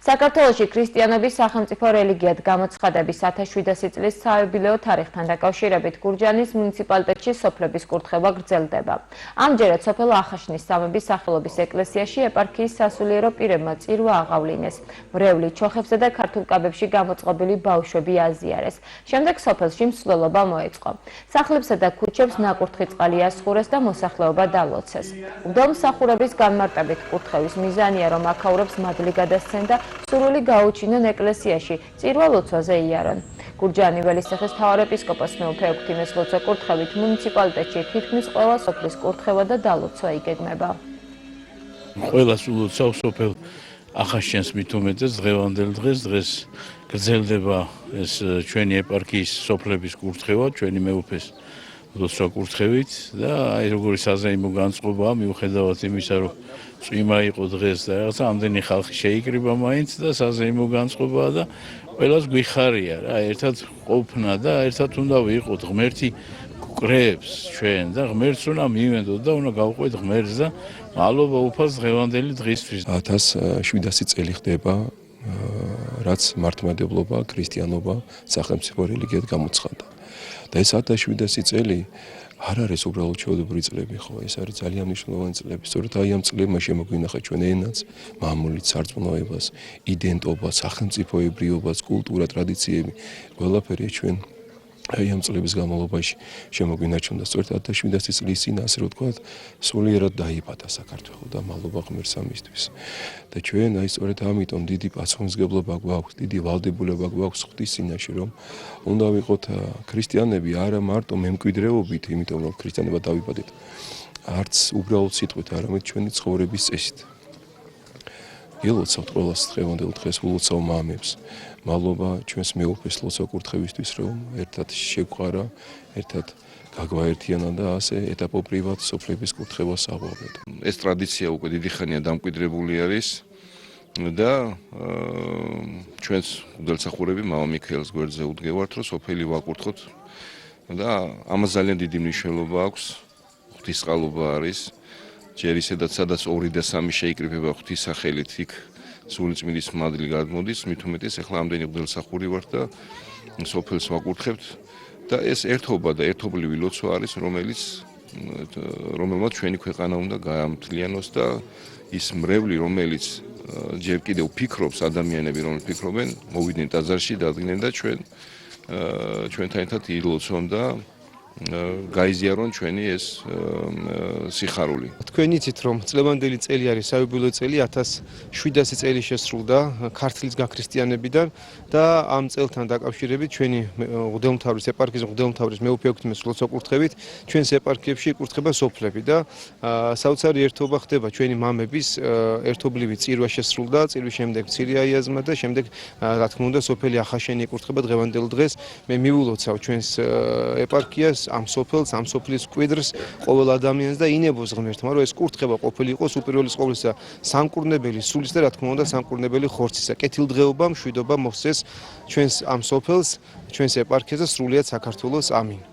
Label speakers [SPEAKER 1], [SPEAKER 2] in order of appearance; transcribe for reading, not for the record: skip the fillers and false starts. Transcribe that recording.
[SPEAKER 1] საქართველოში ქრისტიანობის სახელმწიფო რელიგიად გამოცხადების 1700 წლის საიუბილეო თარიღთან დაკავშირებით გურჯაანის მუნიციპალიტეტში სოფლების კურთხევა გრძელდება. ამჯერად სოფელ ახაშნის სამების სახელობის ეკლესიაში ეპარქიის სასულიერო პირებმა წირვა აღავლინეს. მრევლი ჩოხებსა და ქართულ კაბებში გამოწყობილი ბავშვები აზიარეს. შემდეგ სოფელში მსვლელობა მოეწყო. სახლებსა და ქუჩებს ნაკურთხი წყალი ასხურეს და მოსახლეობა დალოცეს. უდავმსახურების განმარტებით კურთხევის მიზანია, რომ აქაურებს მადლი გადასცენ და სურვილი გაუჩინონ ეკლესიაში, წირვა ლოცვაზე იარონ. გურჯაანი ველისციხის მთავარეპისკოპოს მეუფე ექვთიმეს ლოცვა კურთხევით მუნიციპალიტეტში თითქმის ყველა სოფლის კურთხევა და დალოცვა იგეგმება.
[SPEAKER 2] ყველას ულოცავს სოფელ ახაშენს მით უმეტეს დღევანდელ დღეს გრძელდება ეს ჩვენი ეპარქიის სოფლების კურთხევა, ჩვენი მეუფეს ლოცვა კურთხევით და აი როგორი საზეიმო განწყობაა მიუხედავად იმისა, რომ წვიმა იყო დღეს და რაღაცა ამდენი ხალხი შეიკრიბა მაინც და საზეიმო განწყობაა და ყველას გვიხარია რა, ერთად ყოფნა და ერთად უნდა ვიყოთ, ღმერთი გვკრებს ჩვენ და ღმერთს უნდა მივენდოთ და უნდა გავყვეთ ღმერთს და მადლობა უფალს დღევანდელი დღისთვის.
[SPEAKER 3] 1700 წელი ხდება რაც მართლმადიდებლობა, ქრისტიანობა სახელმწიფო რელიგიად გამოცხადდა. და ეს 1700 წელი არ არის უბრალოდ ჩვეულებრივი წლები, ხო, ეს არის ძალიან მნიშვნელოვანი წლები. სწორედ აი ამ წლებმა შემოგვინახა ჩვენ ენაც, მამულით, სარწმუნოებას, იდენტობას, სახელმწიფოებრიობას, კულტურა, ტრადიციები, ყველაფერი ჩვენ აი ამ წლების განმავლობაში შემოგვინარჩუნდა. სწორედ 1700 წლის წინ, ასე რომ ვთქვათ, სულიერად დაიბადა საქართველო და მადლობა ღმერთს ამისთვის. და ჩვენ აი სწორედ ამიტომ დიდი პასუხისმგებლობა გვაქვს, დიდი ვალდებულება გვაქვს ღვთის წინაშე, რომ უნდა ვიყოთ ქრისტიანები არა მარტო მემკვიდრეობით, იმიტომ რომ ქრისტიანობა დავიბადეთ, არც უბრალოდ სიტყვით, არამედ ჩვენი ცხოვრების წესით. ელოცავთ ყველას დღევანდელ დღეს, ულოცავ მამებს. მადლობა ჩვენს მეუფეს ლოცვა კურთხევისთვის, რომ ერთად შეგვყარა, ერთად გაგვაერთიანა და ასე ეტაპობრივად სოფლების კურთხევას აღვავეთ.
[SPEAKER 4] ეს ტრადიცია უკვე დიდი ხანია დამკვიდრებული არის და ჩვენს მღვდელმსახურები მამა მიქაელს გვერდზე უდგევართ, რომ სოფელი ვაკურთხოთ და ამას ძალიან დიდი მნიშვნელობა აქვს. ღვთისწყალობა არის. ჯერ ისედაც სადაც 2 და 3 შეიკრიბება ღვთის სახელით, იქ სულიწმინდის მადლი გადმოდის, მით უმეტეს ახლა ამდენი მღვდელმსახური ვართ და სოფელს ვაკურთხებთ და ეს ერთობა და ერთობლივი ლოცვა არის, რომელმაც ჩვენი ქვეყანა უნდა გაამთლიანოს და ის მრევლი, რომელიც ჯერ კიდევ ფიქრობს, ადამიანები, რომლებიც ფიქრობენ, მოვიდნენ ტაძარში, დადგნენ და ჩვენთან ერთად ილოცონ და გაიზიარონ ჩვენი ეს სიხარული.
[SPEAKER 5] თქვენ იცით, რომ წლევანდელი წელი არის საიუბილეო წელი, 1700 წელი შესრულდა ქართლის გაქრისტიანებიდან და ამ წელთან დაკავშირებით ჩვენი მღვდელმთავრის ეპარქიის მღვდელმთავრის მეუფე ექვთიმეს ლოცვა კურთხევით ჩვენს ეპარქიებში იკურთხება სოფლები და საოცარი ერთობა ხდება ჩვენი მამების ერთობლივი წირვა შესრულდა, წირვის შემდეგ მცირე აიაზმა და შემდეგ რა თქმა უნდა სოფელი ახაშენი იკურთხება დღევანდელ დღეს. მე მივულოცავ ჩვენს ეპარქიას ამ სოფელს, ამ სოფლის მკვიდრს, ყოველ ადამიანს და ინებოს ღმერთმა, რომ ეს კურთხევა ყოფილი იყოს უპირველეს ყოვლისა სამკურნებელი სულის და რა თქმა უნდა სამკურნებელი ხორცისა. კეთილდღეობა, მშვიდობა მოხდეს ჩვენს ამ სოფელს, ჩვენს ეპარქიაზე სრულიად საქართველოს. ამინ.